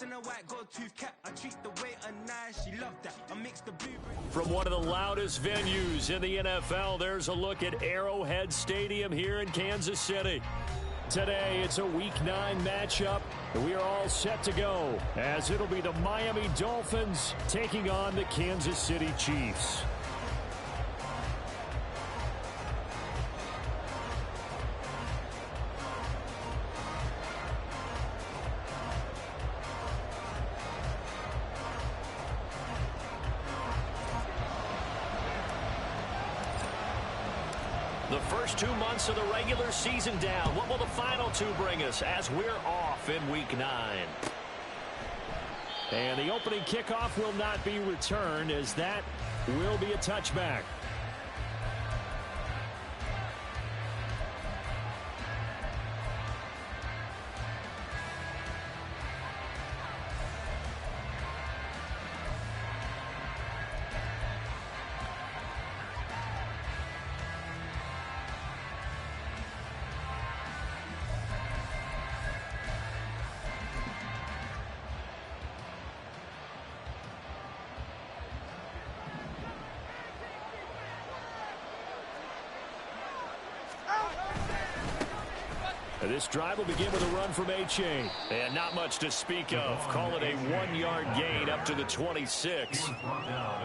in a white gold tooth cap. I treat the waiter nice, she loved that. I mix the blue. From one of the loudest venues in the NFL, there's a look at Arrowhead Stadium here in Kansas City. Today, it's a Week 9 matchup. We are all set to go, as it'll be the Miami Dolphins taking on the Kansas City Chiefs. The first 2 months of the regular season down. What will the final 2 bring us as we're off in Week 9? And the opening kickoff will not be returned, as that will be a touchback. This drive will begin with a run from H.A. And not much to speak of. Call it a 1-yard gain up to the 26.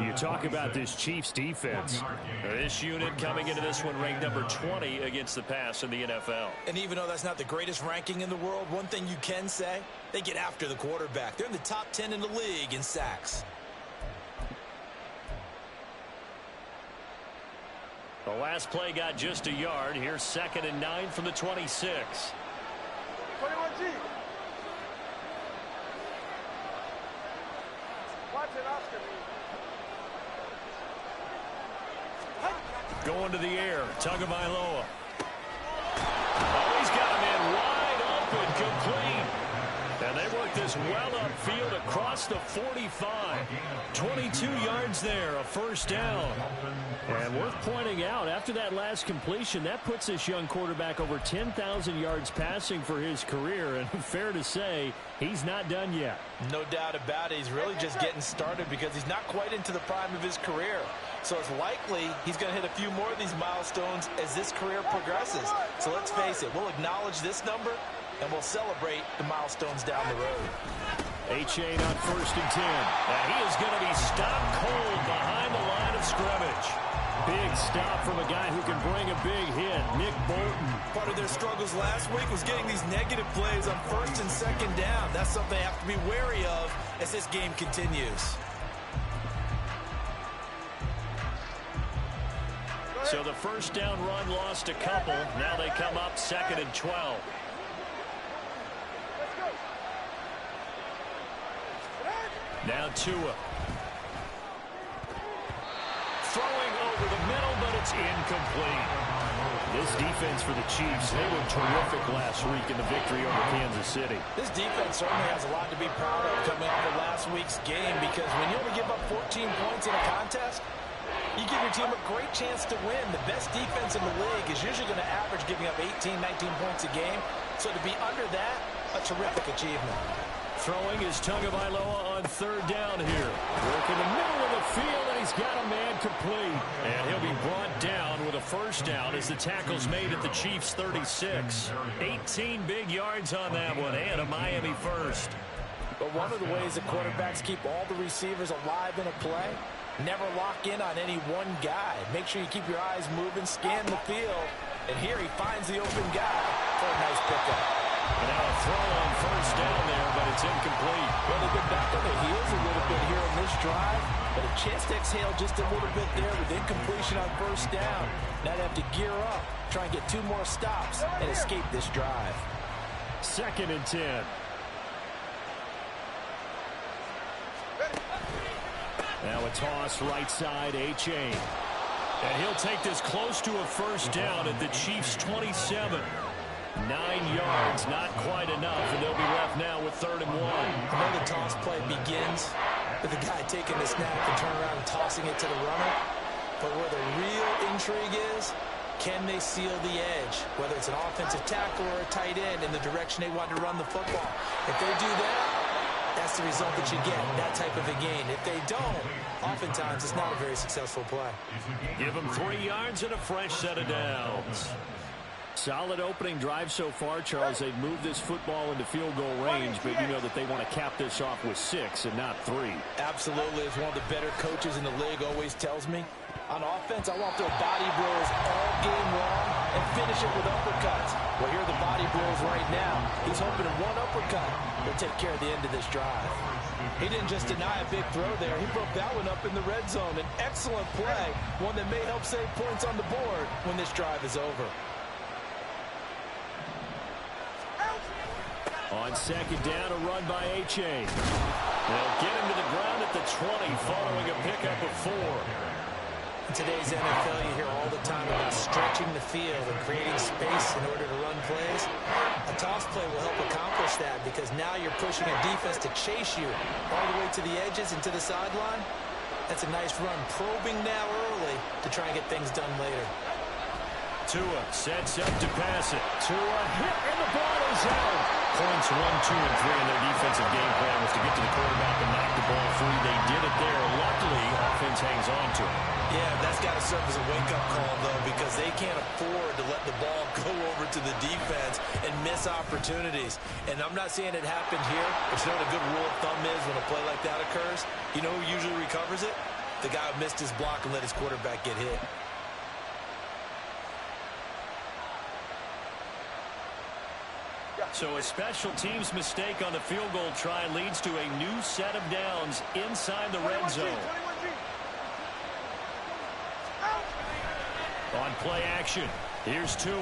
You talk about this Chiefs defense. This unit coming into this one ranked number 20 against the pass in the NFL. And even though that's not the greatest ranking in the world, one thing you can say, they get after the quarterback. They're in the top 10 in the league in sacks. The last play got just a yard. Here's 2nd and 9 from the 26. 21G. Watch it, Oscar. Going to the air. Tagovailoa. Oh, he's got him in wide open, complete. And they work this well upfield across the 45. 22 yards there, a first down. And worth pointing out, after that last completion, that puts this young quarterback over 10,000 yards passing for his career. And fair to say, he's not done yet. No doubt about it. He's really just getting started because he's not quite into the prime of his career. So it's likely he's going to hit a few more of these milestones as this career progresses. So let's face it, we'll acknowledge this number, and we'll celebrate the milestones down the road. H.A. on 1st and 10. And he is going to be stopped cold behind the line of scrimmage. Big stop from a guy who can bring a big hit, Nick Bolton. Part of their struggles last week was getting these negative plays on 1st and 2nd down. That's something they have to be wary of as this game continues. So the first down run lost a couple. Now they come up 2nd and 12. Now Tua. Throwing over the middle, but it's incomplete. This defense for the Chiefs, they were terrific last week in the victory over Kansas City. This defense certainly has a lot to be proud of coming off of last week's game, because when you only give up 14 points in a contest, you give your team a great chance to win. The best defense in the league is usually going to average giving up 18, 19 points a game. So to be under that, a terrific achievement. Throwing is Tagovailoa on 3rd down here. Working the middle of the field, and he's got a man complete. And he'll be brought down with a first down as the tackle's made at the Chiefs' 36. 18 big yards on that one, and a Miami first. But one of the ways that quarterbacks keep all the receivers alive in a play, never lock in on any one guy. Make sure you keep your eyes moving, scan the field. And here he finds the open guy for a nice pickup. And now a throw on 1st down there, but it's incomplete. Well, they've been back on their heels a little bit here on this drive, but a chance to exhale just a little bit there with incompletion on 1st down. Now they have to gear up, try and get 2 more stops, and escape this drive. 2nd and 10. Now a toss right side, H.A. And he'll take this close to a first down at the Chiefs' 27. 9 yards, not quite enough, and they'll be left now with 3rd and 1. I know the toss play begins with the guy taking the snap and turning around and tossing it to the runner. But where the real intrigue is, can they seal the edge? Whether it's an offensive tackle or a tight end in the direction they want to run the football. If they do that, that's the result that you get, that type of a gain. If they don't, oftentimes it's not a very successful play. Give them 3 yards and a fresh set of downs. Solid opening drive so far, Charles. They've moved this football into field goal range, but you know that they want to cap this off with 6 and not 3. Absolutely. As one of the better coaches in the league always tells me, on offense, I want their body blows all game long and finish it with uppercuts. Well, here are the body blows right now. He's hoping in one uppercut will take care of the end of this drive. He didn't just deny a big throw there. He broke that one up in the red zone. An excellent play, one that may help save points on the board when this drive is over. On second down, a run by H.A. They'll get him to the ground at the 20 following a pickup of 4. In today's NFL, you hear all the time about stretching the field and creating space in order to run plays. A toss play will help accomplish that because now you're pushing a defense to chase you all the way to the edges and to the sideline. That's a nice run, probing now early to try and get things done later. Tua sets up to pass it. Tua hit, and the ball is out. Points 1, 2, and 3 in their defensive game plan was to get to the quarterback and knock the ball free. They did it there. Luckily, offense hangs on to it. Yeah, that's got to serve as a wake-up call, though, because they can't afford to let the ball go over to the defense and miss opportunities. And I'm not saying it happened here, but you know what a good rule of thumb is when a play like that occurs? You know who usually recovers it? The guy who missed his block and let his quarterback get hit. So a special teams mistake on the field goal try leads to a new set of downs inside the red zone. On play action, here's Tua.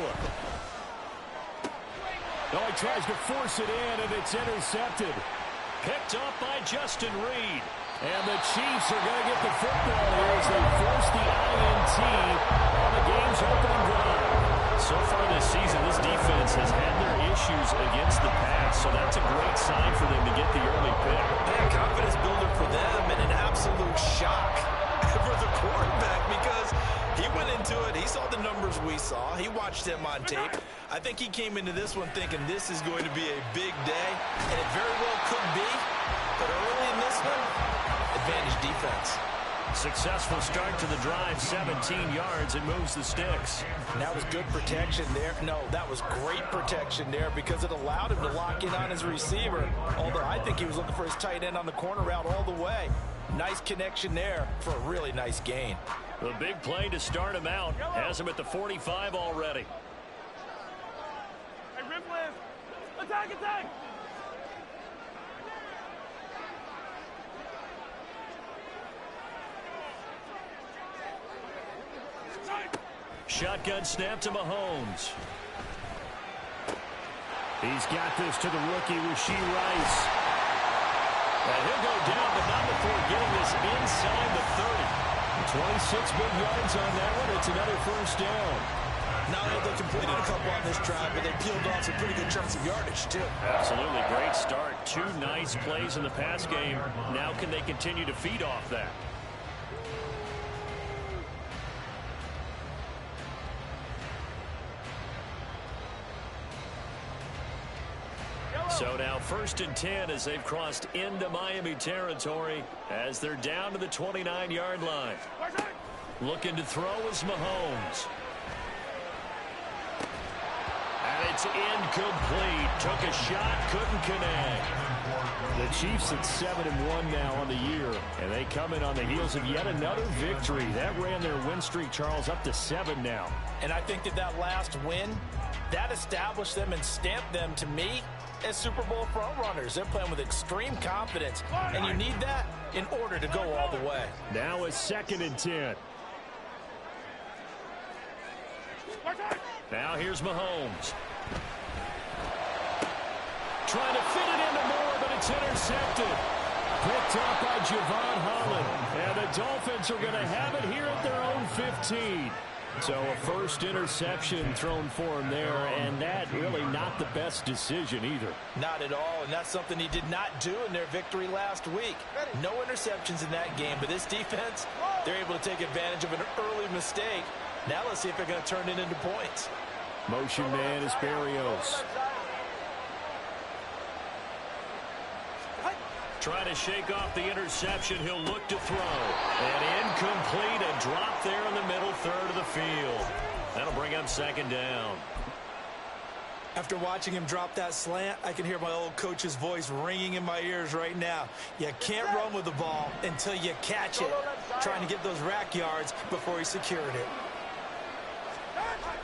Oh, he tries to force it in, and it's intercepted. Picked up by Justin Reed. And the Chiefs are going to get the football here as they force the INT on the game's opening drive. So far this season, this defense has had their issues against the pass, so that's a great sign for them to get the early pick. Yeah, confidence builder for them and an absolute shock for the quarterback because he went into it. He saw the numbers we saw. He watched them on tape. I think he came into this one thinking this is going to be a big day, and it very well could be. But early in this one, advantage defense. Successful start to the drive, 17 yards, and moves the sticks. That was good protection there. No, that was great protection there because it allowed him to lock in on his receiver, although I think he was looking for his tight end on the corner route all the way. Nice connection there for a really nice gain. The big play to start him out has him at the 45 already. Hey, Ripley! Attack, attack! Shotgun snap to Mahomes. He's got this to the rookie, Rashee Rice. And he'll go down, but not before getting this inside the 30. 26 big yards on that one. It's another first down. Not only they completed a couple on this drive, but they peeled off some pretty good chunks of yardage, too. Absolutely. Great start. 2 nice plays in the pass game. Now can they continue to feed off that? So now 1st and 10 as they've crossed into Miami territory as they're down to the 29-yard line. Looking to throw is Mahomes. And it's incomplete. Took a shot, couldn't connect. The Chiefs at 7-1 now on the year, and they come in on the heels of yet another victory. That ran their win streak, Charles, up to 7 now. And I think that last win, that established them and stamped them, to me, as Super Bowl frontrunners. They're playing with extreme confidence, and you need that in order to go all the way. Now a 2nd and 10. Now here's Mahomes. Trying to fit it into Moore, but it's intercepted. Picked up by Javon Holland. And the Dolphins are going to have it here at their own 15. So a first interception thrown for him there, and that really not the best decision either. Not at all, and that's something he did not do in their victory last week. No interceptions in that game, but this defense, they're able to take advantage of an early mistake. Now let's see if they're going to turn it into points. Motion man is Berrios. Trying to shake off the interception. He'll look to throw. And incomplete. A drop there in the middle third of the field. That'll bring up second down. After watching him drop that slant, I can hear my old coach's voice ringing in my ears right now. You can't run with the ball until you catch it. Trying to get those rack yards before he secured it.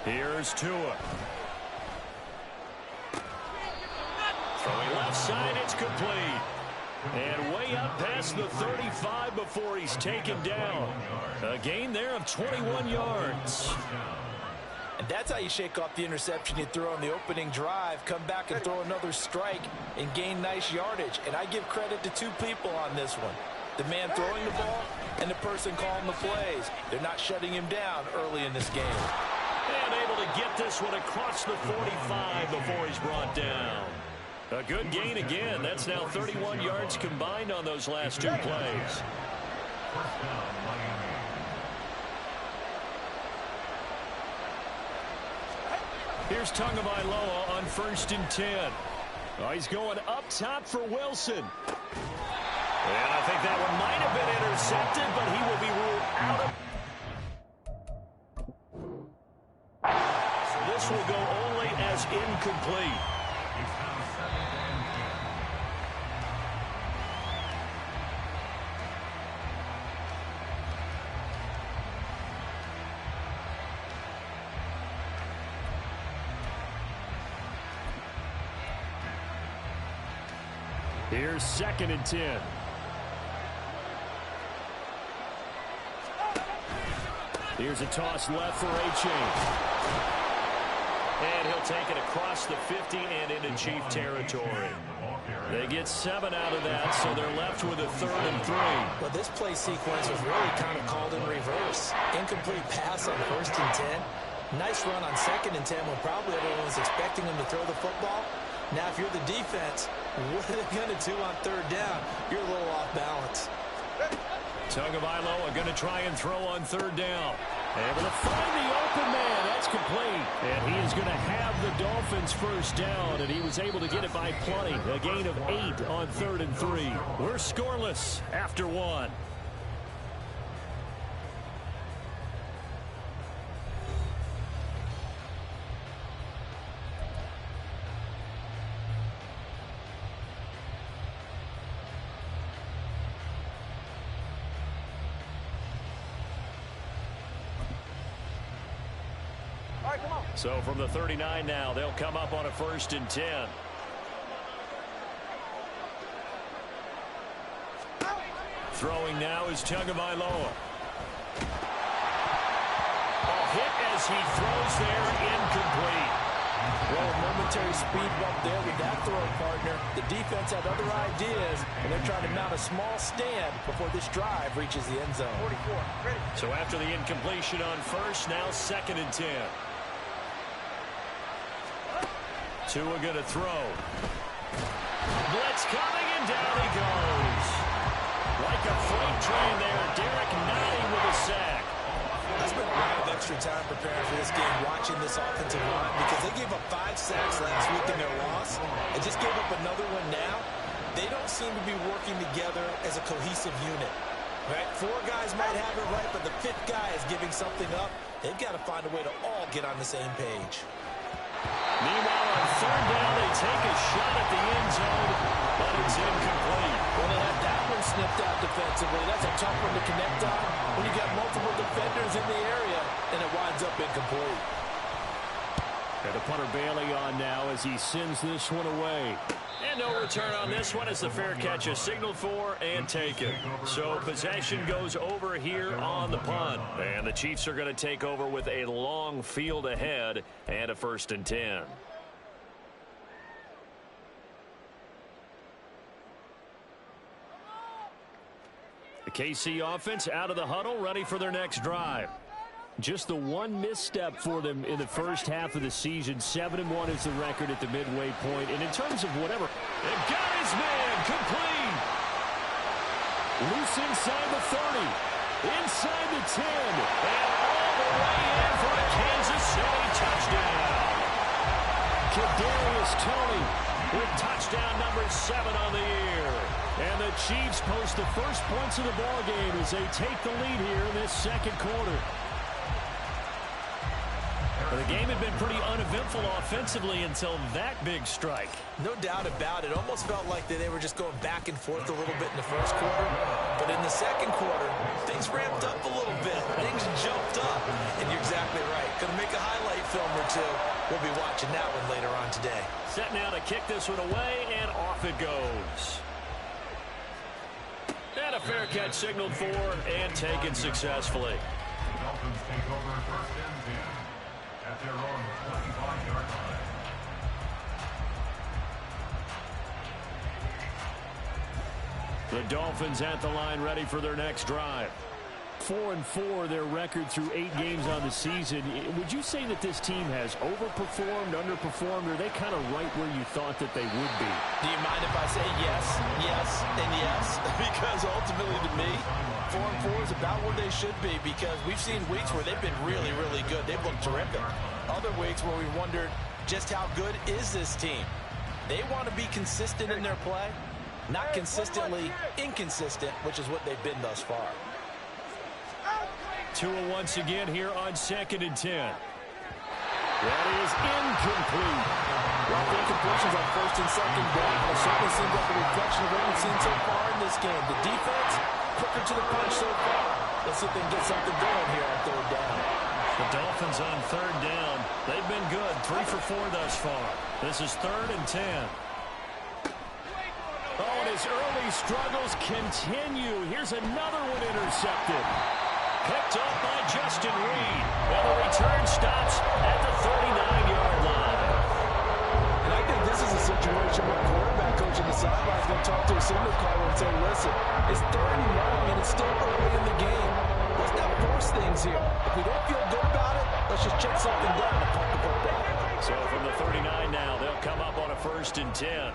Here's Tua. Throwing left side, it's complete. And way up past the 35 before he's taken down. A gain there of 21 yards. And that's how you shake off the interception you threw on the opening drive, come back and throw another strike and gain nice yardage. And I give credit to two people on this one. The man throwing the ball and the person calling the plays. They're not shutting him down early in this game. And able to get this one across the 45 before he's brought down. A good gain again. That's now 31 yards combined on those last two plays. Here's Tagovailoa on 1st and 10. Oh, he's going up top for Wilson. And I think that one might have been intercepted, but he will be ruled out of. So this will go only as incomplete. Here's 2nd and 10. Here's a toss left for A-Chain. And he'll take it across the 50 and into Chief territory. They get 7 out of that, so they're left with a 3rd and 3. Well, this play sequence was really kind of called in reverse. Incomplete pass on 1st and 10. Nice run on 2nd and 10 when probably everyone was expecting him to throw the football. Now, if you're the defense, what are they going to do on 3rd down? You're a little off balance. Tagovailoa going to try and throw on 3rd down. Able to find the open man. That's complete. And he is going to have the Dolphins' 1st down, and he was able to get it by plenty. A gain of 8 on 3rd and 3. We're scoreless after 1. So from the 39 now, they'll come up on a 1st and 10. Throwing now is Tagovailoa. A hit as he throws there, incomplete. Well, a momentary speed bump there with that throw partner. The defense had other ideas, and they're trying to mount a small stand before this drive reaches the end zone. 44, ready. So after the incompletion on 1st, now 2nd and 10. Tua going to throw. Blitz coming, and down he goes. Like a freight train there, Derek Nottie with a sack. I spent a lot of extra time preparing for this game, watching this offensive line, because they gave up 5 sacks last week in their loss, and just gave up another one now. They don't seem to be working together as a cohesive unit. Right? 4 guys might have it right, but the 5th guy is giving something up. They've got to find a way to all get on the same page. Meanwhile, on 3rd down, they take a shot at the end zone, but it's incomplete. Well, they had that one snipped out defensively. That's a tough one to connect on when you got multiple defenders in the area, and it winds up incomplete. And the punter Bailey on now as he sends this one away. And no return on this one as the fair catch is signaled for and taken. So possession goes over here on the punt. And the Chiefs are going to take over with a long field ahead and a 1st and 10. The KC offense out of the huddle, ready for their next drive. Just the one misstep for them in the first half of the season. 7-1 is the record at the midway point. And in terms of whatever, they've got his man complete. Loose inside the 30, inside the 10, and all the way in for a Kansas City touchdown. Kadarius Toney with touchdown number 7 on the year. And the Chiefs post the first points of the ballgame as they take the lead here in this second quarter. The game had been pretty uneventful offensively until that big strike. No doubt about it. Almost felt like they were just going back and forth a little bit in the first quarter. But in the second quarter, things ramped up a little bit. Things jumped up. And you're exactly right. Going to make a highlight film or two. We'll be watching that one later on today. Set now to kick this one away, and off it goes. And a fair catch signaled for and taken successfully. The Dolphins take over first and 10 at their own 25-yard line. The Dolphins at the line ready for their next drive. 4-4 their record through 8 games on the season. Would you say that this team has overperformed, underperformed, or are they kind of right where you thought that they would be? Do you mind if I say yes, yes, and yes? Because ultimately to me, 4-4 is about where they should be, because we've seen weeks where they've been really, really good. They've looked terrific. Other weeks where we wondered just how good is this team. They want to be consistent in their play, not consistently inconsistent, which is what they've been thus far. Tua once again here on 2nd and 10. That is incomplete. Well, the incompletions on 1st and 2nd down. It certainly seems like a reflection of what we've seen so far in this game. The defense, quicker to the punch so far. Let's see if they can get something going here on 3rd down. The Dolphins on 3rd down. They've been good, 3 for 4 thus far. This is 3rd and 10. Oh, and his early struggles continue. Here's another one intercepted. Picked up by Justin Reed. And the return stops at the 39-yard line. And I think this is a situation where a quarterback coach on the sideline is going to talk to a signal caller and say, listen, it's 3rd and long, and it's still early in the game. Let's not force things here. If we don't feel good about it, let's just check something down and punt the football. So from the 39 now, they'll come up on a 1st and 10.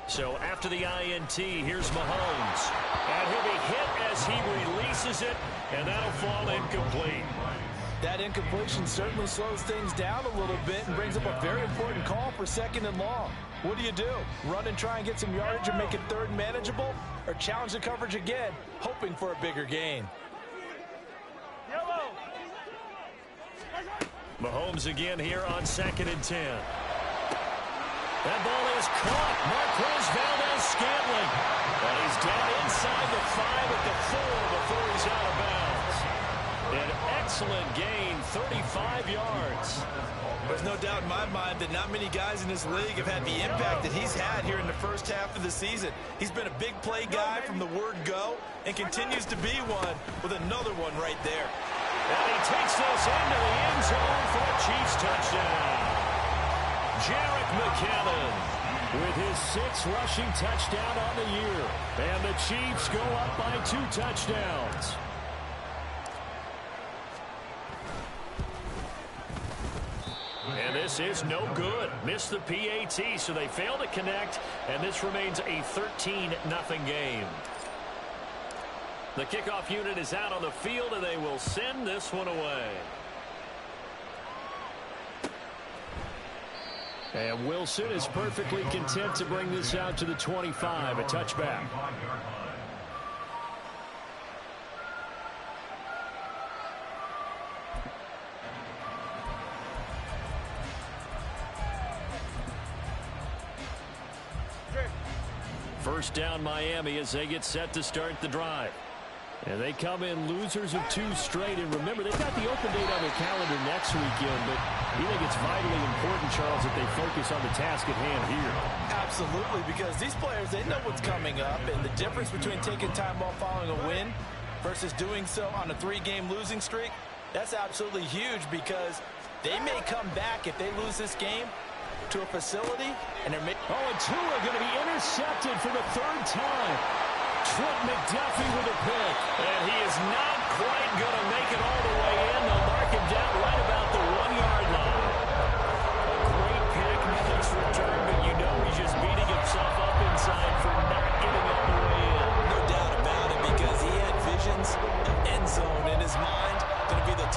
So after the INT, here's Mahomes. And he'll be hit as he releases it, and that'll fall incomplete. That incompletion certainly slows things down a little bit and brings up a very important call for 2nd and long. What do? Run and try and get some yardage and make it 3rd and manageable? Or challenge the coverage again, hoping for a bigger gain? Mahomes again here on 2nd and 10. That ball is caught. Marquez Valdes-Scantling. And he's down inside the 5 at the 4 before he's out of bounds. An excellent gain, 35 yards. There's no doubt in my mind that not many guys in this league have had the impact that he's had here in the first half of the season. He's been a big play guy from the word go and continues to be one with another one right there. And he takes this into the end zone for a Chiefs touchdown. Jerick McKinnon with his 6th rushing touchdown on the year. And the Chiefs go up by 2 touchdowns. And this is no good. Missed the PAT, so they fail to connect, and this remains a 13-0 game. The kickoff unit is out on the field, and they will send this one away. And Wilson is perfectly content to bring this out to the 25, a touchback. First down Miami as they get set to start the drive. And they come in losers of 2 straight. And remember, they've got the open date on their calendar next weekend. But you think it's vitally important, Charles, that they focus on the task at hand here. Absolutely, because these players, they know what's coming up. And the difference between taking time off following a win versus doing so on a 3-game losing streak, that's absolutely huge, because they may come back if they lose this game to a facility. And they're and Tua going to be intercepted for the 3rd time. Trent McDuffie with a pick. And he is not quite going to make it all the way in. They'll mark him down right about the 1-yard line. A great pick, nice return, but you know he's just beating himself up inside for not getting all the way in. No doubt about it, because he had visions of end zone in his mind. Going to be the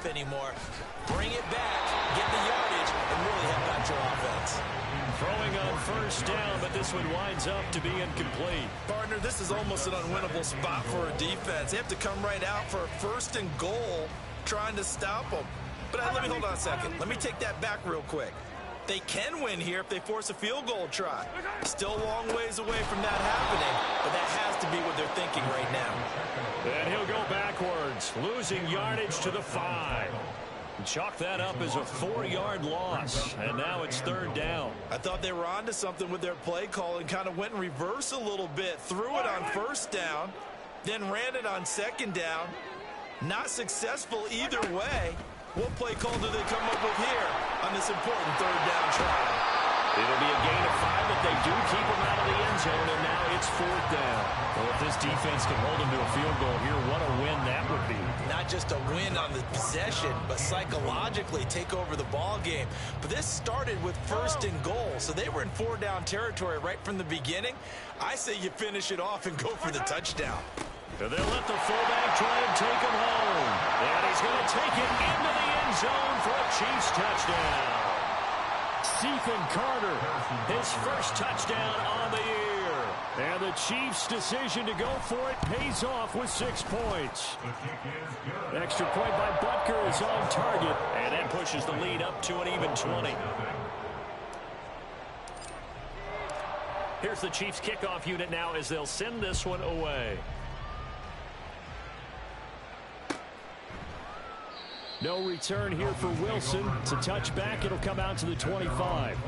anymore. Bring it back, get the yardage, and really help out your offense. Throwing on first down, but this one winds up to be incomplete. Partner, this is almost an unwinnable spot for a defense. They have to come right out for a 1st and goal trying to stop them. But let me hold on a second. Let me take that back real quick. They can win here if they force a field goal try. Still a long ways away from that happening, but that has to be what they're thinking right now. And he'll go backwards, losing yardage to the 5. Chalk that up as a 4-yard loss, and now it's 3rd down. I thought they were onto something with their play call and kind of went in reverse a little bit. Threw it on 1st down, then ran it on 2nd down. Not successful either way. What play call do they come up with here on this important 3rd down try? It'll be a gain of 5, but they do keep him out of the end zone, and now it's 4th down. Well, if this defense can hold him to a field goal here, what a win that would be. Not just a win on the possession, but psychologically take over the ball game. But this started with 1st and goal, so they were in 4-down territory right from the beginning. I say you finish it off and go for the touchdown. And they'll let the fullback try and take him home. And he's going to take it into the end zone for a Chiefs touchdown. Ethan Carter, his first touchdown on the year. And the Chiefs' decision to go for it pays off with 6 points. Extra point by Butker is on target, and that pushes the lead up to an even 20. Here's the Chiefs' kickoff unit now as they'll send this one away. No return here for Wilson. It's a touchback. It'll come out to the 25.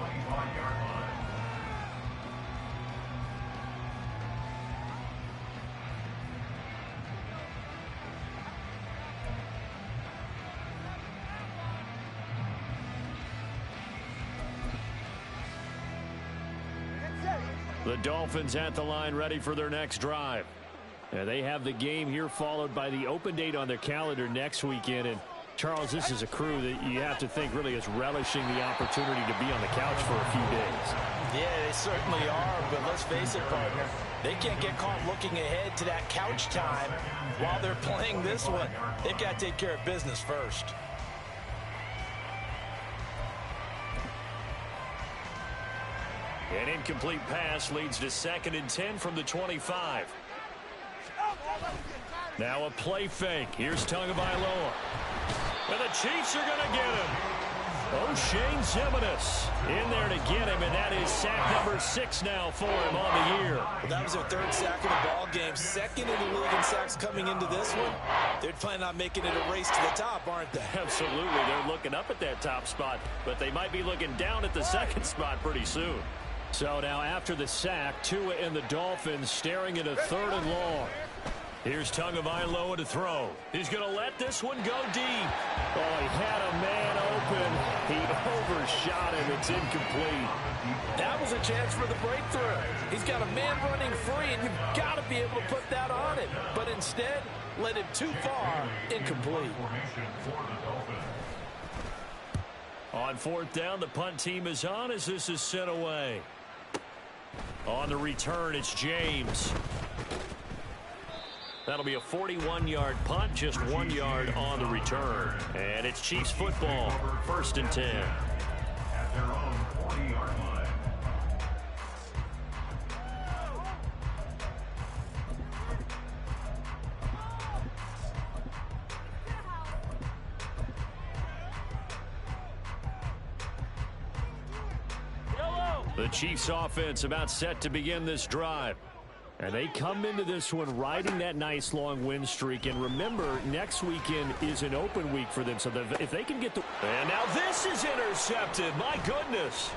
The Dolphins at the line ready for their next drive. And they have the game here followed by the open date on their calendar next weekend. And Charles, this is a crew that you have to think really is relishing the opportunity to be on the couch for a few days. Yeah, they certainly are, but let's face it, partner. They can't get caught looking ahead to that couch time while they're playing this one. They've got to take care of business first. An incomplete pass leads to 2nd and 10 from the 25. Now a play fake. Here's Tagovailoa. And the Chiefs are going to get him. O'Shane Ximines in there to get him, and that is sack number 6 now for him on the year. Well, that was their 3rd sack of the ball game. 2nd in the league in sacks coming into this one. They're planning on making it a race to the top, aren't they? Absolutely. They're looking up at that top spot, but they might be looking down at the 2nd spot pretty soon. So now after the sack, Tua and the Dolphins staring at a 3rd and long. Here's Tagovailoa to throw. He's going to let this one go deep. Oh, he had a man open. He overshot him. It's incomplete. That was a chance for the breakthrough. He's got a man running free, and you've got to be able to put that on him. But instead, led it too far, incomplete. On 4th down, the punt team is on as this is sent away. On the return, it's James. That'll be a 41-yard punt, just 1 yard on the return. And it's Chiefs football, 1st and 10. At their own 40-yard line. The Chiefs offense about set to begin this drive. And they come into this one riding that nice long win streak. And remember, next weekend is an open week for them. So if they can get the... And now this is intercepted. My goodness.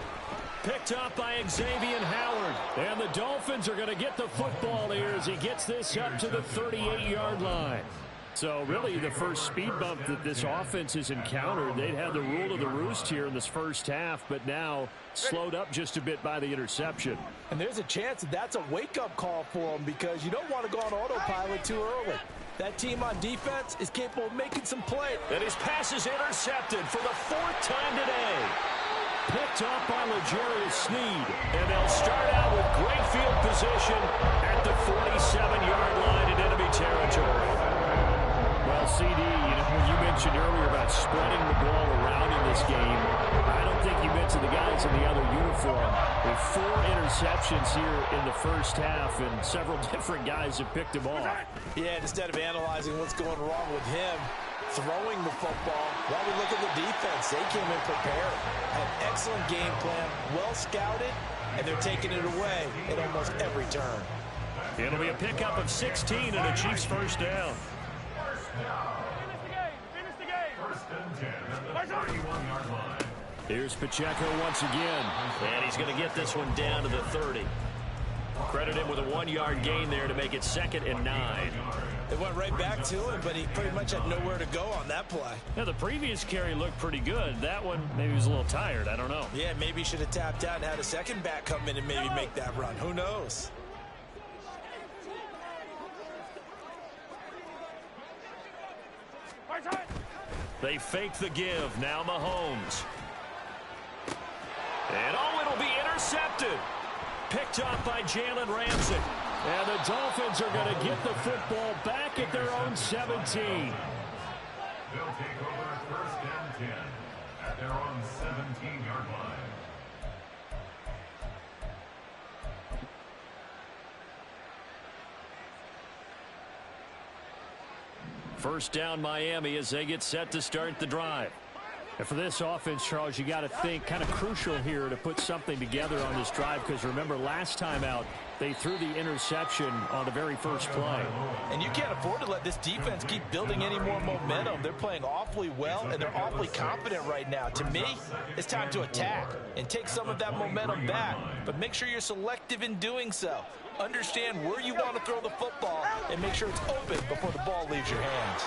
Picked up by Xavier Howard. And the Dolphins are going to get the football here as he gets this up to the 38-yard line. So really the first speed bump that this offense has encountered. They'd had the rule of the roost here in this first half, but now slowed up just a bit by the interception. And there's a chance that that's a wake-up call for them because you don't want to go on autopilot too early. That team on defense is capable of making some play. And his pass is intercepted for the 4th time today. Picked up by L'Jarius Sneed. And they'll start out with great field position at the 47-yard line in enemy territory. Well, CD, you mentioned earlier about spreading the ball around in this game. I don't think you mentioned the guys in the other uniform. With 4 interceptions here in the first half, and several different guys have picked them off. Yeah, instead of analyzing what's going wrong with him throwing the football, while we look at the defense, they came in prepared. Had an excellent game plan, well scouted, and they're taking it away at almost every turn. It'll be a pickup of 16 and a Chiefs first down. Finish the game. First and 10 at the 31-yard line. Here's Pacheco once again, and he's going to get this one down to the 30. Credit him with a 1-yard gain there to make it 2nd and 9. They went right back to him, but he pretty much had nowhere to go on that play. Now, the previous carry looked pretty good. That one, maybe he was a little tired. I don't know. Yeah, maybe he should have tapped out and had a second back come in and maybe make that run. Who knows? They fake the give. Now Mahomes. And it'll be intercepted. Picked up by Jalen Ramsey. And the Dolphins are going to get the football back at their own 17. They'll take over first and 10 at their own 17-yard line. First down Miami as they get set to start the drive. And for this offense, Charles, you got to think kind of crucial here to put something together on this drive, because remember last time out they threw the interception on the very first play. And you can't afford to let this defense keep building any more momentum. They're playing awfully well, and they're awfully confident right now. To me, it's time to attack and take some of that momentum back, but make sure you're selective in doing so. Understand where you want to throw the football and make sure it's open before the ball leaves your hands.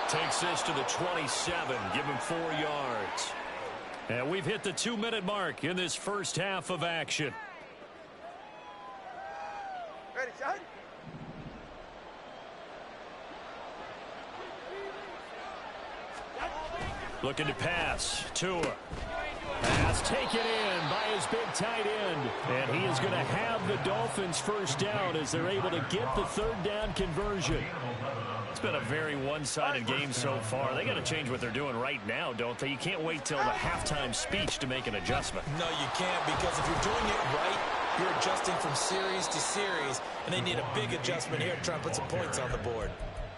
Takes this to the 27, give him 4 yards. And we've hit the 2-minute mark in this first half of action. Ready, shot. Looking to pass. Tua. Pass taken in by his big tight end. And he is going to have the Dolphins first down as they're able to get the 3rd down conversion. It's been a very one-sided game so far. They got to change what they're doing right now, don't they? You can't wait till the halftime speech to make an adjustment. No, you can't, because if you're doing it right, you're adjusting from series to series, and they need a big adjustment here to try and put some points on the board.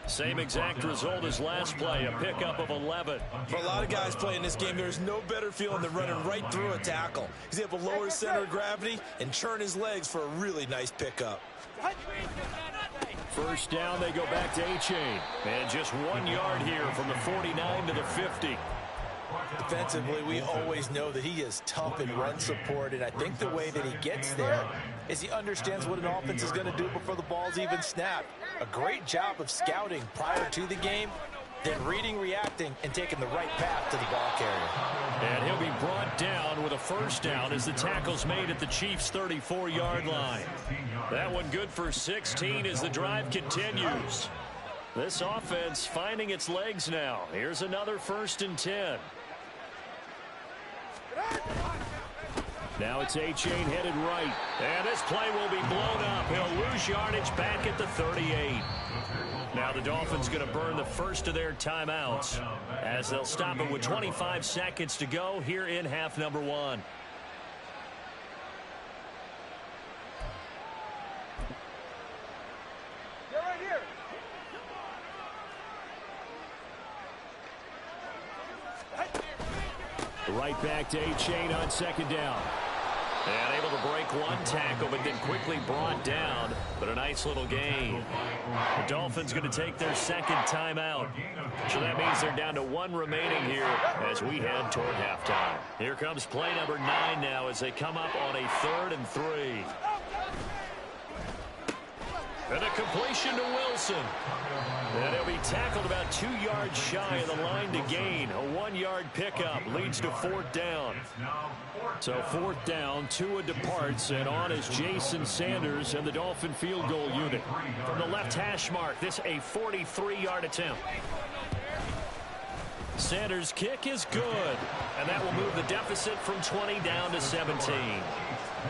Same exact result as last play, a pickup of 11. For a lot of guys playing this game, there's no better feeling than running right through a tackle. He's able to lower his center of gravity and churn his legs for a really nice pickup. First down, they go back to A-Chain. And just 1 yard here from the 49 to the 50. Defensively, we always know that he is tough in run support, and I think the way that he gets there is he understands what an offense is going to do before the ball's even snapped. A great job of scouting prior to the game, then reading, reacting, and taking the right path to the ball carrier. And he'll be brought down with a first down as the tackle's made at the Chiefs' 34-yard line. That one good for 16 as the drive continues. This offense finding its legs now. Here's another 1st and 10. Now it's A-Chain headed right. And this play will be blown up. He'll lose yardage back at the 38. Now the Dolphins going to burn the first of their timeouts as they'll stop it with 25 seconds to go here in half number 1. Get right here. Right back to A-Chain on 2nd down. And able to break one tackle, but then quickly brought down. But a nice little gain. The Dolphins going to take their 2nd timeout. So that means they're down to 1 remaining here as we head toward halftime. Here comes play number 9 now as they come up on a 3rd and 3. And a completion to Wilson. And he'll be tackled about 2 yards shy of the line to gain. A 1-yard pickup leads to 4th down. So 4th down, Tua departs, and on is Jason Sanders and the Dolphin field goal unit. From the left hash mark, this a 43-yard attempt. Sanders' kick is good, and that will move the deficit from 20 down to 17.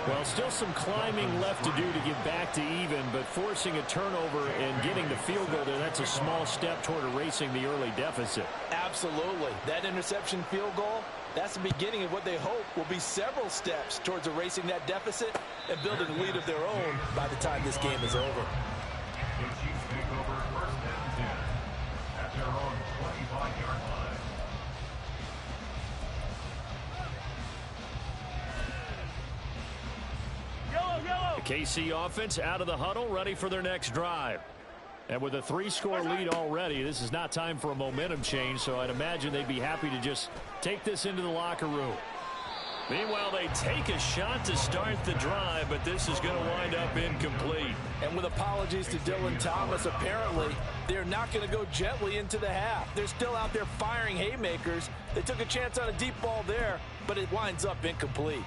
Well, still some climbing left to do to get back to even, but forcing a turnover and getting the field goal there, that's a small step toward erasing the early deficit. Absolutely. That interception field goal, that's the beginning of what they hope will be several steps towards erasing that deficit and building a lead of their own by the time this game is over. The Chiefs take over first and 10 at their own 25-yard line. The KC offense out of the huddle, ready for their next drive. And with a 3-score lead already, this is not time for a momentum change, so I'd imagine they'd be happy to just take this into the locker room. Meanwhile, they take a shot to start the drive, but this is going to wind up incomplete. And with apologies to Dylan Thomas, apparently they're not going to go gently into the half. They're still out there firing haymakers. They took a chance on a deep ball there, but it winds up incomplete.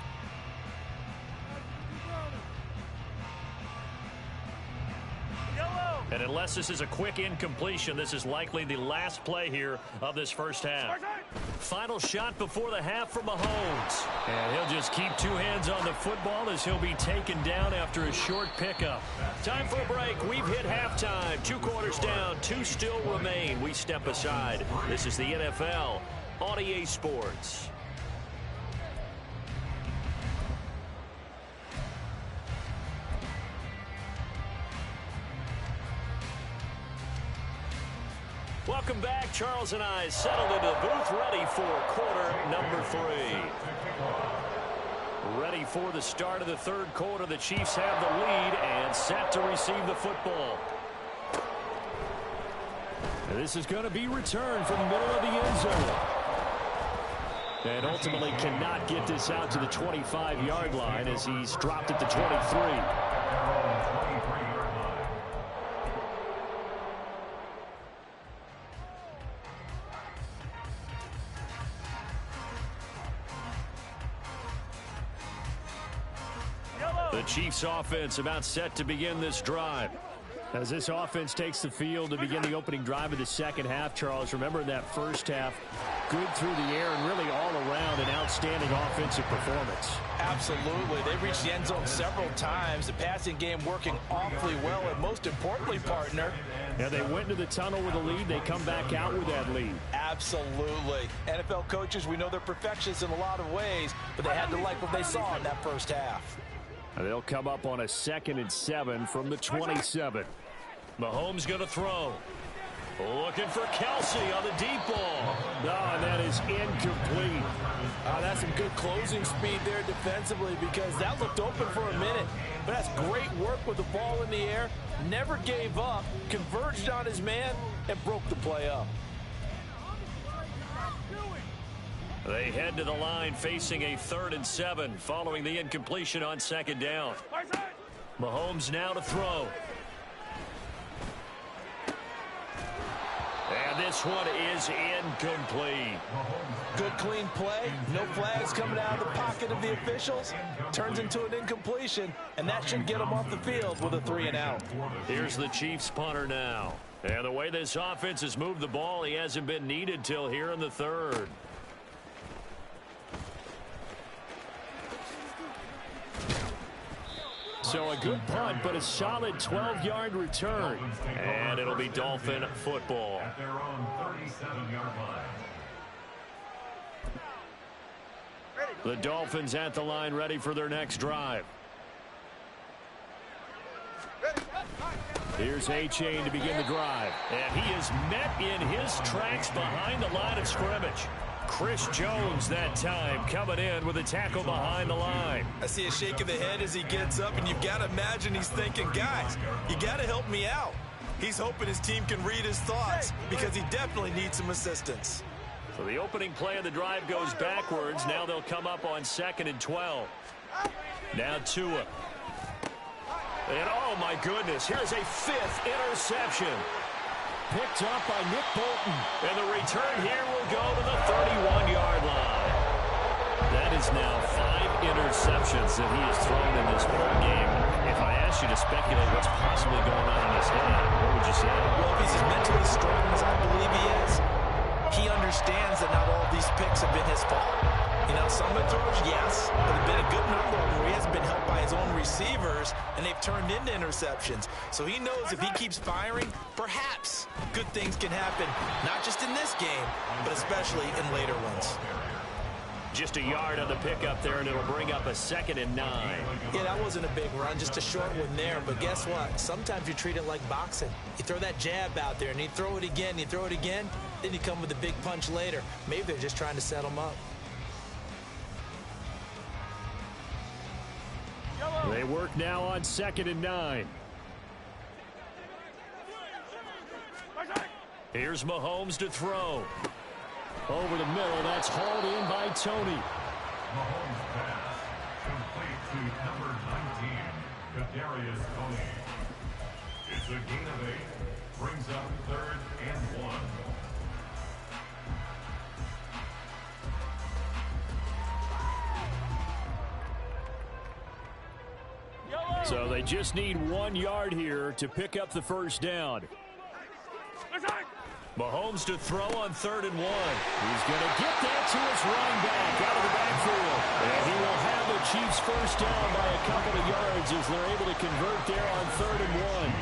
And unless this is a quick incompletion, this is likely the last play here of this first half. Final shot before the half from Mahomes. And he'll just keep two hands on the football as he'll be taken down after a short pickup. Time for a break. We've hit halftime. 2 quarters down, 2 still remain. We step aside. This is the NFL on EA Sports. Welcome back. Charles and I settled into the booth, ready for quarter number 3. Ready for the start of the third quarter. The Chiefs have the lead and set to receive the football. And this is going to be returned from the middle of the end zone. And ultimately cannot get this out to the 25-yard line as he's dropped at the 23. The Chiefs offense about set to begin this drive. As this offense takes the field to begin the opening drive of the second half, Charles, remember in that first half, good through the air and really all around an outstanding offensive performance. Absolutely. They reached the end zone several times. The passing game working awfully well, and most importantly, partner, yeah, they went into the tunnel with a lead. They come back out with that lead. Absolutely. NFL coaches, we know they're perfectionists in a lot of ways, but they had to like what they saw in that first half. They'll come up on a 2nd and 7 from the 27. Mahomes going to throw. Looking for Kelsey on the deep ball. No, and that is incomplete. That's some good closing speed there defensively because that looked open for a minute. But that's great work with the ball in the air. Never gave up, converged on his man, and broke the play up. They head to the line facing a 3rd and 7 following the incompletion on 2nd down. Mahomes now to throw. And this one is incomplete. Good clean play. No flags coming out of the pocket of the officials. Turns into an incompletion, and that should get them off the field with a 3 and out. Here's the Chiefs punter now. And the way this offense has moved the ball, he hasn't been needed till here in the 3rd. So a good punt, but a solid 12-yard return. And it'll be Dolphin football. At their own 37-yard line. The Dolphins at the line, ready for their next drive. Here's A-Chain to begin the drive. And he is met in his tracks behind the line of scrimmage. Chris Jones that time coming in with a tackle behind the line. I see a shake of the head as he gets up, and you've got to imagine he's thinking, guys, you got to help me out. He's hoping his team can read his thoughts because he definitely needs some assistance. So the opening play of the drive goes backwards. Now they'll come up on 2nd and 12. Now Tua. And oh my goodness, here's a 5th interception. Picked up by Nick Bolton. And the return here will go to the 31-yard line. That is now 5 interceptions that he has thrown in this ball game. If I asked you to speculate what's possibly going on in his head, what would you say? Well, if he's as mentally strong as I believe he is, he understands that not all of these picks have been his fault. You know, some of the throws, yes, but there have been a good number of them where he hasn't been helped by his own receivers, and they've turned into interceptions. So he knows if he keeps firing, perhaps good things can happen, not just in this game, but especially in later ones. Just a yard on the pickup there, and it'll bring up a 2nd and 9. Yeah, that wasn't a big run, just a short one there. But guess what? Sometimes you treat it like boxing. You throw that jab out there, and you throw it again, then you come with a big punch later. Maybe they're just trying to set him up. They work now on 2nd and 9. Here's Mahomes to throw. Over the middle, that's hauled in by Tony. Mahomes pass complete to number 19, Kadarius Toney. It's a gain of 8. Brings up 3rd and 1. So they just need 1 yard here to pick up the first down. Mahomes to throw on 3rd and 1. He's going to get that to his running back out of the backfield. And he will have the Chiefs first down by a couple of yards as they're able to convert there on 3rd and 1.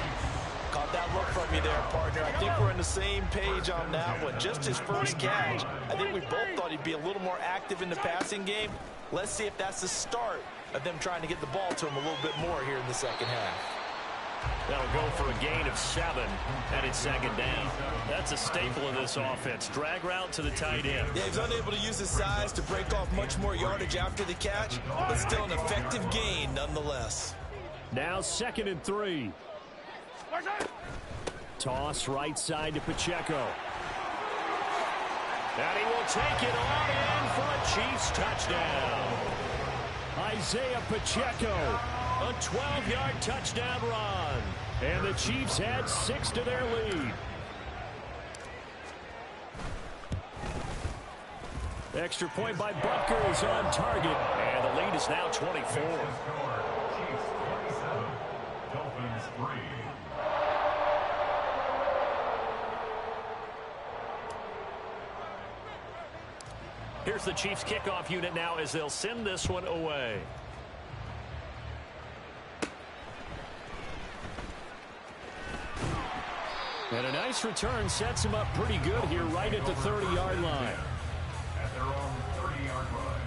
Caught that look from you there, partner. I think we're on the same page on that one. Just his first catch. I think we both thought he'd be a little more active in the passing game. Let's see if that's the start of them trying to get the ball to him a little bit more here in the second half. That'll go for a gain of 7, and it's 2nd down. That's a staple of this offense. Drag route to the tight end. Yeah, he's unable to use his size to break off much more yardage after the catch, but still an effective gain nonetheless. Now 2nd and 3. Toss right side to Pacheco. And he will take it on in for a Chiefs touchdown. Isaiah Pacheco. A 12-yard touchdown run. And the Chiefs add 6 to their lead. Extra point by Butker is on target. And the lead is now 24. Chiefs 27, Dolphins 3. Here's the Chiefs kickoff unit now as they'll send this one away. And a nice return sets him up pretty good here right at the 30-yard line. At their own 30-yard line.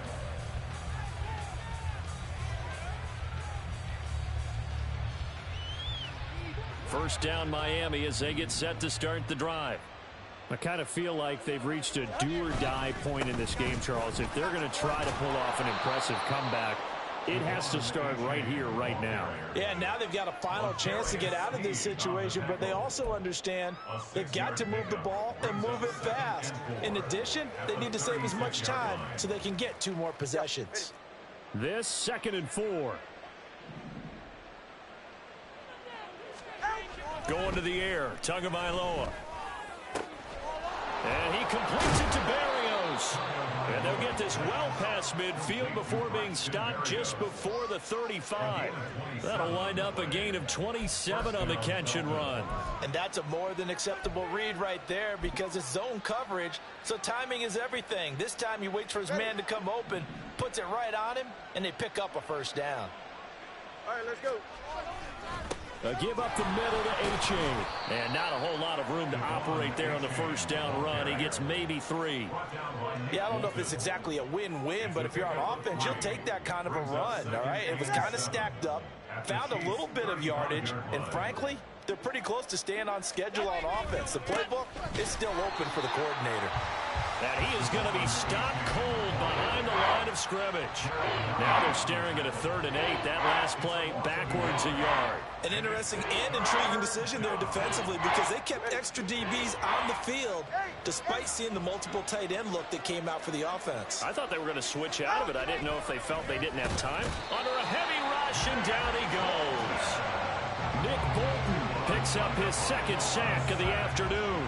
First down Miami as they get set to start the drive. I kind of feel like they've reached a do-or-die point in this game, Charles. If they're going to try to pull off an impressive comeback, it has to start right here, right now. Yeah, now they've got a final chance to get out of this situation, but they also understand they've got to move the ball and move it fast. In addition, they need to save as much time so they can get 2 more possessions. This 2nd and 4. Going to the air, Tagovailoa. And he completes it to Barrios. And they'll get this well past midfield before being stopped just before the 35. That'll wind up a gain of 27 on the catch and run. And that's a more than acceptable read right there because it's zone coverage, so timing is everything. This time he waits for his man to come open, puts it right on him, and they pick up a first down. All right, let's go. A give up the middle to H.A. And not a whole lot of room to operate there on the first down run. He gets maybe 3. Yeah, I don't know if it's exactly a win-win, but if you're on offense, you'll take that kind of a run, all right? It was kind of stacked up, found a little bit of yardage, and frankly, they're pretty close to staying on schedule on offense. The playbook is still open for the coordinator. And he is going to be stopped cold behind the line of scrimmage. Now they're staring at a 3rd and 8. That last play backwards a yard. An interesting and intriguing decision there defensively because they kept extra DBs on the field despite seeing the multiple tight end look that came out for the offense. I thought they were going to switch out of it. I didn't know if they felt they didn't have time. Under a heavy rush, and down he goes. Nick Bolton picks up his 2nd sack of the afternoon.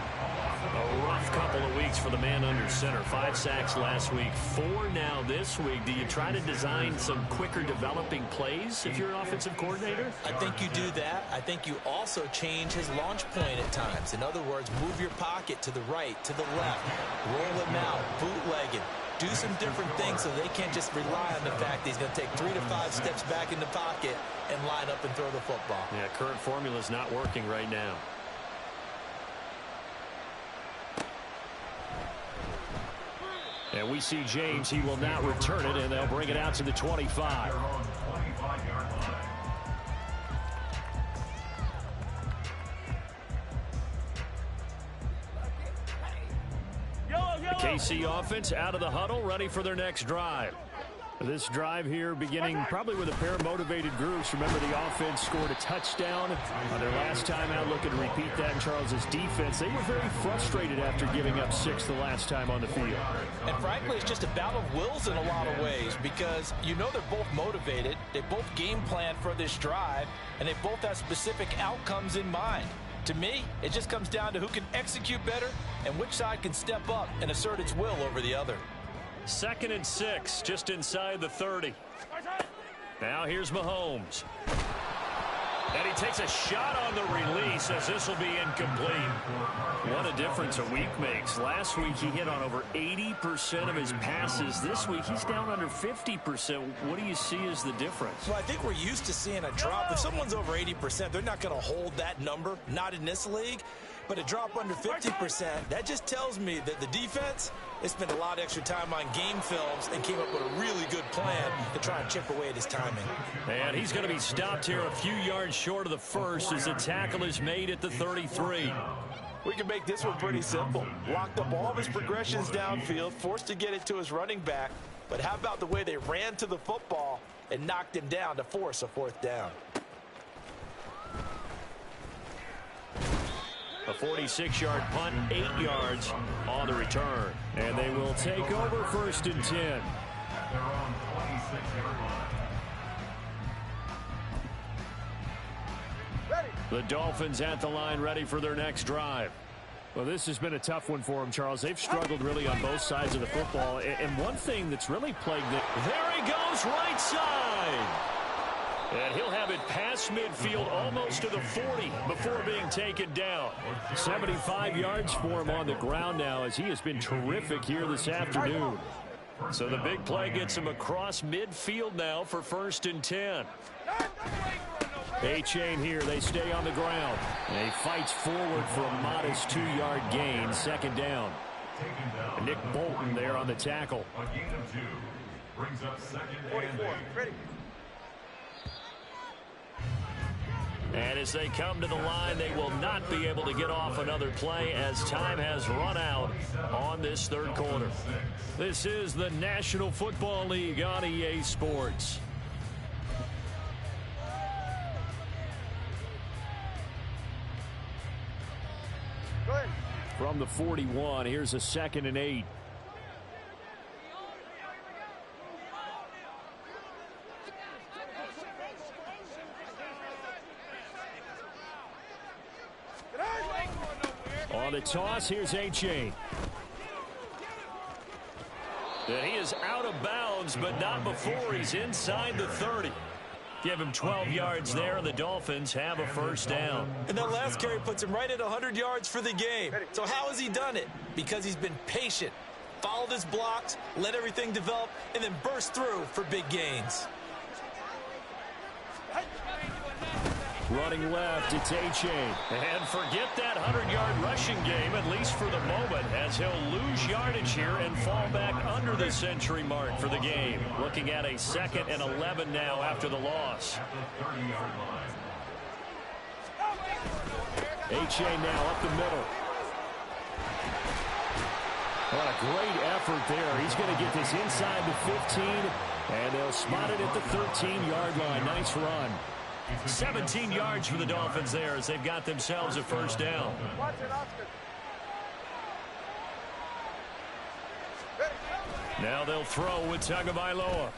A rough couple of weeks for the man under center. 5 sacks last week, 4 now this week. Do you try to design some quicker developing plays if you're an offensive coordinator? I think you do that. I think you also change his launch point at times. In other words, move your pocket to the right, to the left, roll him out, bootleg him. Do some different things so they can't just rely on the fact that he's going to take 3 to 5 steps back in the pocket and line up and throw the football. Yeah, current formula is not working right now. And we see James. He will not return it, and they'll bring it out to the 25. The KC offense out of the huddle, ready for their next drive. This drive here beginning probably with a pair of motivated groups. Remember, the offense scored a touchdown on their last time out. Looking to repeat that in Charles's defense. They were very frustrated after giving up 6 the last time on the field. And frankly, it's just a battle of wills in a lot of ways because you know they're both motivated. They both game plan for this drive, and they both have specific outcomes in mind. To me, it just comes down to who can execute better and which side can step up and assert its will over the other. 2nd and 6, just inside the 30. Now here's Mahomes. And he takes a shot on the release as this will be incomplete. What a difference a week makes. Last week he hit on over 80% of his passes. This week he's down under 50%. What do you see as the difference? Well, I think we're used to seeing a drop. If someone's over 80%, they're not going to hold that number, not in this league. But a drop under 50%, that just tells me that the defense, they spent a lot of extra time on game films and came up with a really good plan to try and chip away at his timing. And he's going to be stopped here a few yards short of the first as the tackle is made at the 33. We can make this one pretty simple. Locked up all of his progressions downfield, forced to get it to his running back. But how about the way they ran to the football and knocked him down to force a 4th down? A 46-yard punt, 8 yards on the return. And they will take over 1st and 10. At their own 26-yard line. The Dolphins at the line, ready for their next drive. Well, this has been a tough one for them, Charles. They've struggled really on both sides of the football. And one thing that's really plagued them. There he goes, right side. And he'll have it past midfield almost to the 40 before being taken down. 75 yards for him on the ground now as he has been terrific here this afternoon. So the big play gets him across midfield now for 1st and 10. A-chain here. They stay on the ground. And he fights forward for a modest 2-yard gain. 2nd down. Nick Bolton there on the tackle. A gain of 2 brings up 2nd and 8. Ready. And as they come to the line, they will not be able to get off another play as time has run out on this 3rd quarter. This is the National Football League on EA Sports. Go ahead. From the 41, here's a 2nd and 8. On the toss, here's A-chain. And he is out of bounds, but not before he's inside the 30. Give him 12 yards there, and the Dolphins have a 1st down. And that last carry puts him right at 100 yards for the game. So how has he done it? Because he's been patient, followed his blocks, let everything develop, and then burst through for big gains. Running left, it's A-chain. And forget that 100-yard rushing game, at least for the moment, as he'll lose yardage here and fall back under the century mark for the game. Looking at a 2nd and 11 now after the loss. At the 30-yard line. A-chain now up the middle. What a great effort there. He's going to get this inside the 15, and they'll spot it at the 13-yard line. Nice run. 17 yards for the Dolphins there as they've got themselves a 1st down. Watch it, Oscar. Now they'll throw with Tagovailoa.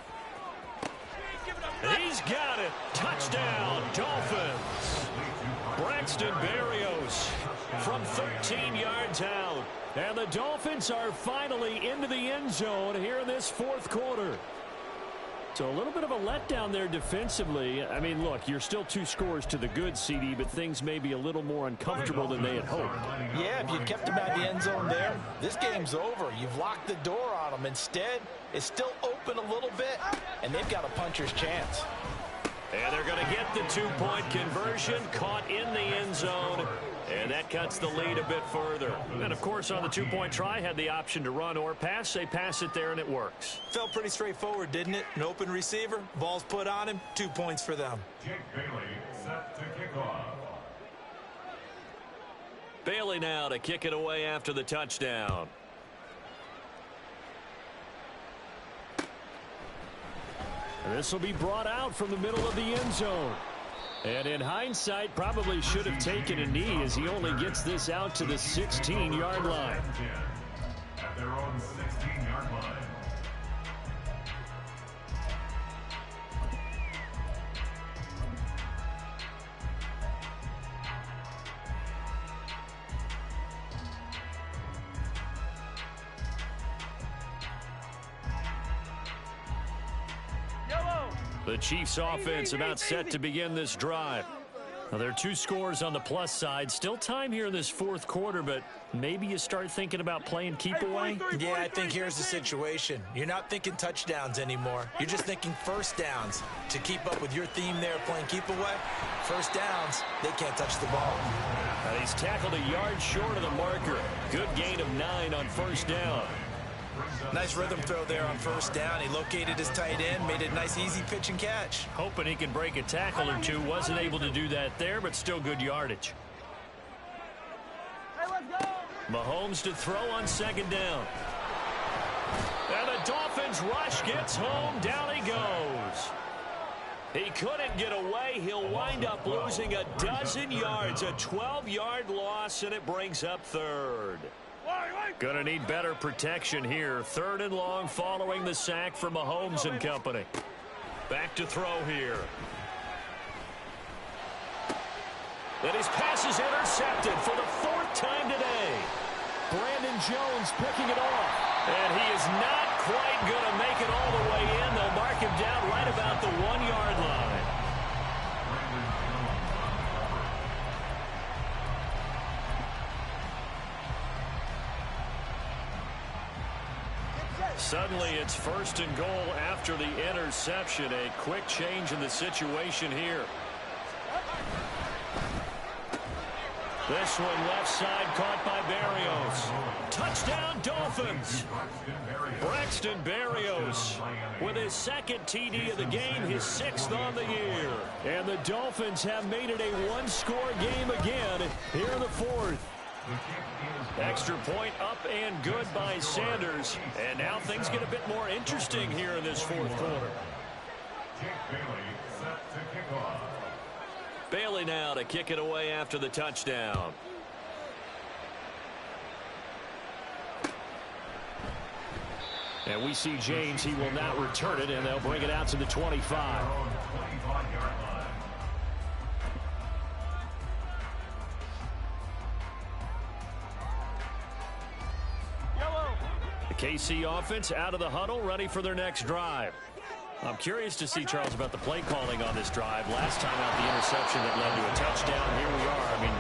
He's got it. Touchdown, Dolphins. Braxton Berrios from 13 yards out. And the Dolphins are finally into the end zone here in this fourth quarter. So a little bit of a letdown there defensively. I mean, look, you're still 2 scores to the good, CD, but things may be a little more uncomfortable than they had hoped. Yeah, if you kept them out the end zone there, this game's over. You've locked the door on them. Instead, it's still open a little bit, and they've got a puncher's chance. And they're going to get the 2-point conversion, caught in the end zone, and that cuts the lead a bit further. And, of course, on the 2-point try, had the option to run or pass. They pass it there, and it works. Felt pretty straightforward, didn't it? An open receiver, ball's put on him, 2 points for them. Jake Bailey set to kick off. Bailey now to kick it away after the touchdown. This will be brought out from the middle of the end zone. And in hindsight, probably should have taken a knee as he only gets this out to the 16-yard line. At their own 16-yard line. The Chiefs offense about set to begin this drive. Now, there are 2 scores on the plus side. Still time here in this fourth quarter, but maybe you start thinking about playing keep away. Yeah, I think here's the situation. You're not thinking touchdowns anymore. You're just thinking first downs. To keep up with your theme there, playing keep away, first downs, they can't touch the ball. Now, he's tackled a yard short of the marker. Good gain of 9 on first down. Nice rhythm throw there on first down. He located his tight end, made it a nice easy pitch and catch. Hoping he can break a tackle or 2. Wasn't able to do that there, but still good yardage. Hey, let's go. Mahomes to throw on second down. And the Dolphins rush gets home. Down he goes. He couldn't get away. He'll wind up losing a dozen yards. A 12-yard loss, and it brings up third. Going to need better protection here. 3rd and long following the sack for Mahomes and company. Back to throw here. And his pass is intercepted for the 4th time today. Brandon Jones picking it off. And he is not quite going to make it all the way in. They'll mark him down right about the 1-yard line. Suddenly it's 1st and goal after the interception. A quick change in the situation here. This one left side caught by Berrios. Touchdown Dolphins. Braxton Berrios with his 2nd TD of the game, his 6th on the year. And the Dolphins have made it a 1-score game again here in the 4th. Extra point up and good by Sanders. And now things get a bit more interesting here in this 4th quarter. Jake Bailey set to kick off. Bailey now to kick it away after the touchdown. And we see James. He will not return it, and they'll bring it out to the 25. The KC offense out of the huddle, ready for their next drive. I'm curious to see, Charles, about the play calling on this drive. Last time out, the interception that led to a touchdown. Here we are. I mean,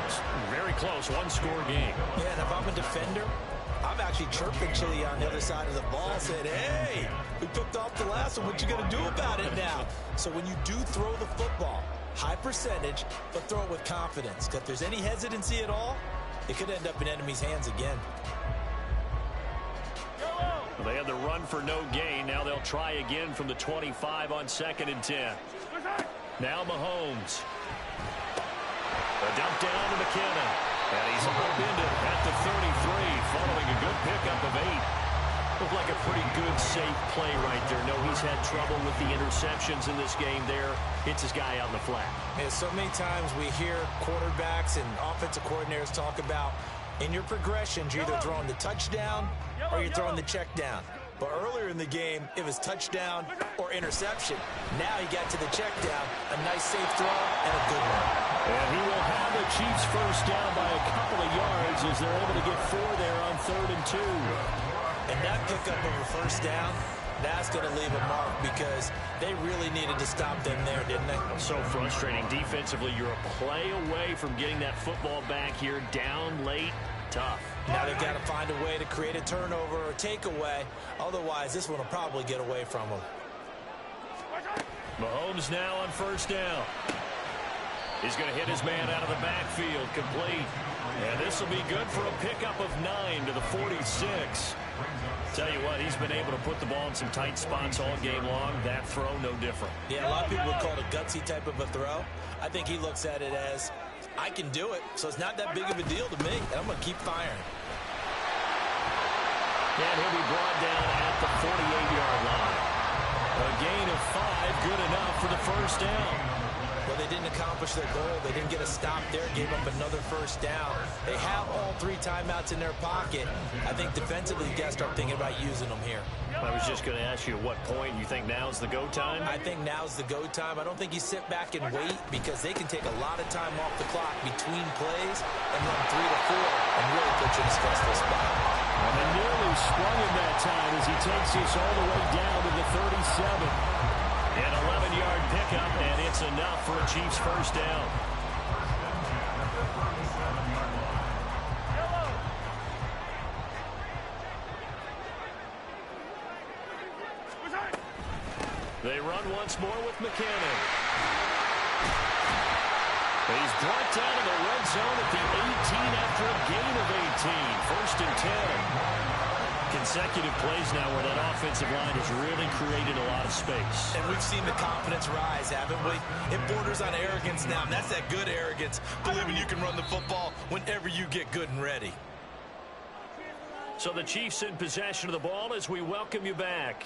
very close, 1-score game. Yeah, and if I'm a defender, I'm actually chirping Chili on the other side of the ball, saying, hey, we picked off the last one. What you going to do about it now? So when you do throw the football, high percentage, but throw it with confidence. Because if there's any hesitancy at all, it could end up in enemy's hands again. Well, they had the run for no gain. Now they'll try again from the 25 on 2nd and 10. Now Mahomes. A dump down to McKinnon. And he's upended at the 33 following a good pickup of 8. Looked like a pretty good, safe play right there. No, he's had trouble with the interceptions in this game there. Hits his guy out in the flat. Yeah, so many times we hear quarterbacks and offensive coordinators talk about in your progressions, you're either throwing the touchdown or you're throwing the check down. But earlier in the game, it was touchdown or interception. Now he got to the check down, a nice safe throw, and a good one. And he will have the Chiefs first down by a couple of yards as they're able to get 4 there on 3rd and 2. And that pickup of a first down, that's going to leave a mark because they really needed to stop them there, didn't they? So frustrating. Defensively, you're a play away from getting that football back here down late. Tough. Now they've got to find a way to create a turnover or takeaway. Otherwise, this one will probably get away from them. Mahomes now on first down. He's going to hit his man out of the backfield, complete. And this will be good for a pickup of 9 to the 46. Tell you what, he's been able to put the ball in some tight spots all game long. That throw, no different. Yeah, a lot of people would call it a gutsy type of a throw. I think he looks at it as, I can do it, so it's not that big of a deal to me, and I'm going to keep firing. And he'll be brought down at the 48-yard line. A gain of 5, good enough for the first down. Well, they didn't accomplish their goal. They didn't get a stop there, gave up another first down. They have all 3 timeouts in their pocket. I think defensively, you got to start thinking about using them here. I was just going to ask you at what point you think now's the go time? I think now's the go time. I don't think you sit back and wait because they can take a lot of time off the clock between plays and run 3 to 4 and really put you in a stressful spot. And they nearly sprung him that time as he takes this all the way down to the 37. An 11-yard pickup, and it's enough for a Chiefs first down. They run once more with McKinnon. He's brought down in the red zone at the 18 after a gain of 18. 1st and 10. Consecutive plays now where that offensive line has really created a lot of space. And we've seen the confidence rise, haven't we? It borders on arrogance now, and that's that good arrogance, believing you can run the football whenever you get good and ready. So the Chiefs in possession of the ball as we welcome you back.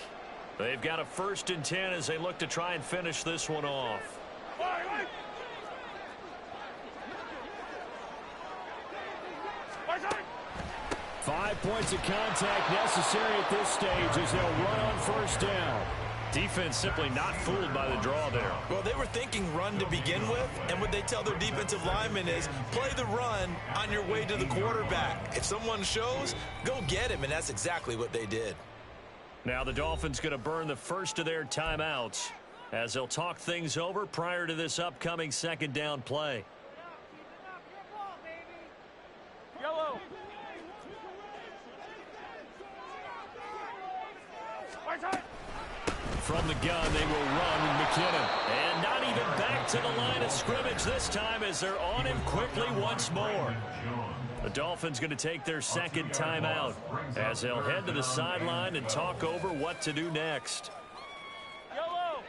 They've got a 1st and 10 as they look to try and finish this one off. 5 points of contact necessary at this stage as they'll run on first down. Defense simply not fooled by the draw there. Well, they were thinking run to begin with, and what they tell their defensive linemen is play the run on your way to the quarterback. If someone shows, go get him, and that's exactly what they did. Now the Dolphins going to burn the first of their timeouts as they'll talk things over prior to this upcoming 2nd down play. Yellow. From the gun, they will run with McKinnon. And not even back to the line of scrimmage this time as they're on him quickly once more. The Dolphins going to take their 2nd timeout as they'll head to the sideline and talk over what to do next.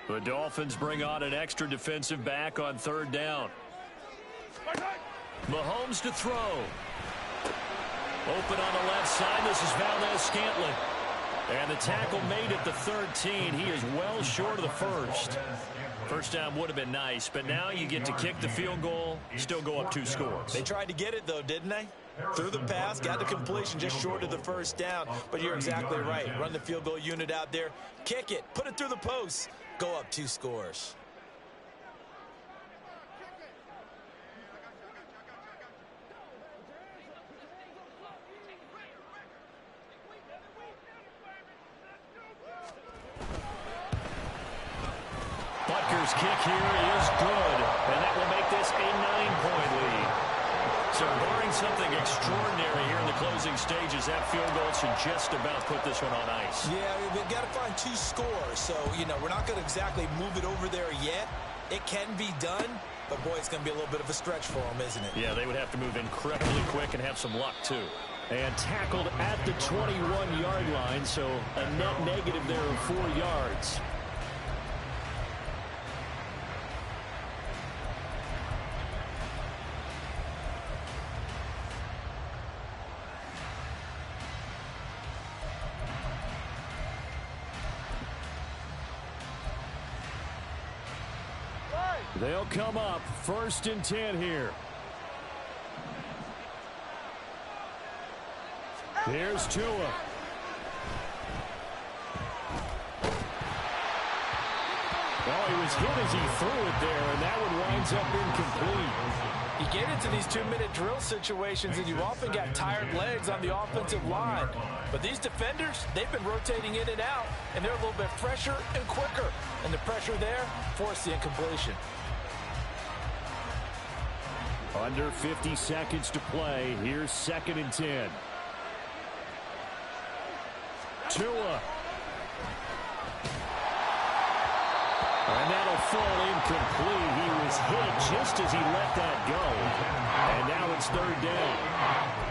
The Dolphins bring on an extra defensive back on 3rd down. Mahomes to throw. Open on the left side. This is Valdez-Scantling. And the tackle made at the 13. He is well short of the first. First down would have been nice, but now you get to kick the field goal, still go up 2 scores. They tried to get it, though, didn't they? Threw the pass, got the completion just short of the first down. But you're exactly right. Run the field goal unit out there, kick it, put it through the posts, go up 2 scores. Butker's kick here is good, and that will make this a 9-point lead. So barring something extraordinary here in the closing stages, that field goal should just about put this one on ice. Yeah, we've got to find 2 scores. So, you know, we're not going to exactly move it over there yet. It can be done, but boy, it's going to be a little bit of a stretch for them, isn't it? Yeah, they would have to move incredibly quick and have some luck, too. And tackled at the 21-yard line, so a net negative there of 4 yards. They'll come up 1st and 10 here. Here's Tua. Well, he was hit as he threw it there, and that one winds up incomplete. You get into these 2-minute drill situations, and you often got tired legs on the offensive line. But these defenders, they've been rotating in and out, and they're a little bit fresher and quicker. And the pressure there forced the incompletion. Under 50 seconds to play. Here's 2nd and 10. Tua. And that'll fall incomplete. He was hit just as he let that go. And now it's 3rd down.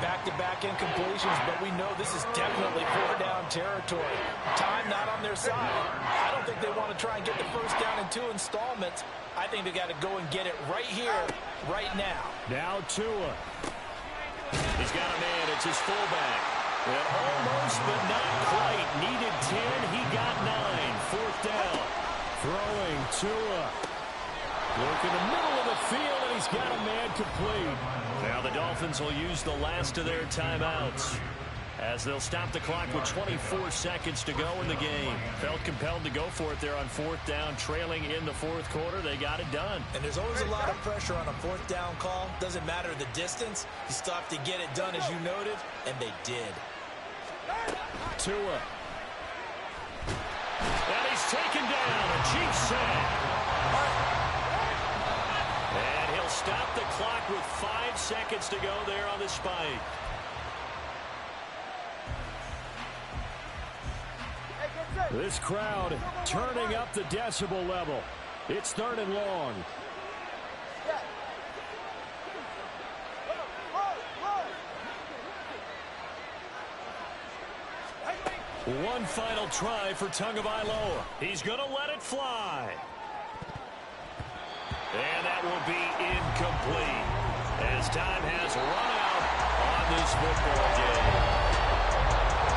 Back-to-back incompletions, but we know this is definitely 4-down territory. Time not on their side. I don't think they want to try and get the first down in 2 installments. I think they got to go and get it right here, right now. Now Tua. He's got a man. It's his fullback. And almost, but not quite. Needed 10. He got 9. 4th down. Throwing Tua. Look in the middle of the field, and he's got a man complete. Now the Dolphins will use the last of their timeouts as they'll stop the clock with 24 seconds to go in the game. Felt compelled to go for it there on 4th down, trailing in the 4th quarter. They got it done. And there's always a lot of pressure on a 4th down call. Doesn't matter the distance. You still have to get it done, as you noted, and they did. Tua. And he's taken down. A cheap sack. And he'll stop the clock with 5 seconds to go there on the spike. This crowd turning up the decibel level. It's 3rd and long. One final try for Tagovailoa. He's going to let it fly. And that will be incomplete as time has run out on this football game.